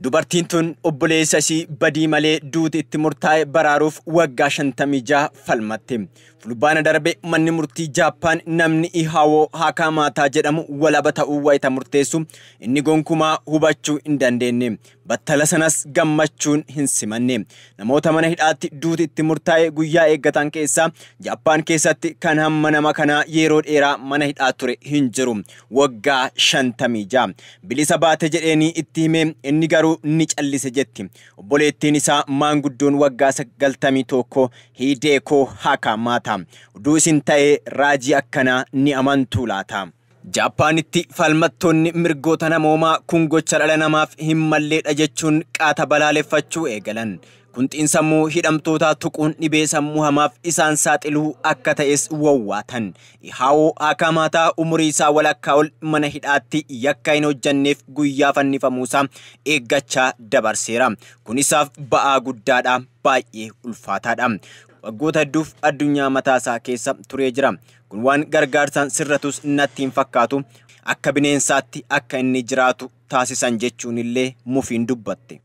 Dubartiin tun obboleessa ishii badii malee duuti itti murtaa'e baraaruuf waggaa 56 falmatte. Fulbaana darbe manni murtii Jaappaan namni Ihawoo Hakamaataa jedhamu walaba ta'uu wayita murteessu inni gonkumaa hubachuu hin dandeenye. Battala sanas gammachuun hin simanne. Namoota mana hidhaatti duuti itti murtaa'e guyyaa eeggatan keessaa Jaappaan keessatti kan hamma nama kanaa yeroo dheeraa mana hidhaa ture hin jiru. Waggaa 56 bilisa baate jedheeni itti hime inni garuu ni callise jetti. Obboleettiin isaa maanguddoon waggaa 91 Hideko Hakamaataa. Uduu isin ta'e raajii akkanaa ni amantuu laata? Jaapaanitti falmattoonni mirgoota namoomaa kun gocha dhala namaaf hin malleedha jechuun qaata balaaleffachuu eegalan. Kun xiinsammuu hidhamtootaa tuquun dhibee sammuu hamaaf isaan saaxiluu akka ta'es wawwaatan. Ihawoo Hakamaataa umurii isaa walakkaa ol mana hidhaatti yakka hin hojjanneef guyyaa fannifamuusaa eeggachaa dabarseera. Kun isaaf ba'aa guddaadha, baay'ee ulfaataadha. Waggoota hedduuf addunyaa mataasaa keessa turee jira. Kun waan gargaarsaan sirratus natti hin fakkaatu. Akka bineensaatti akka inni jiraatu taasisan jechuun illee mufiin dubbatte.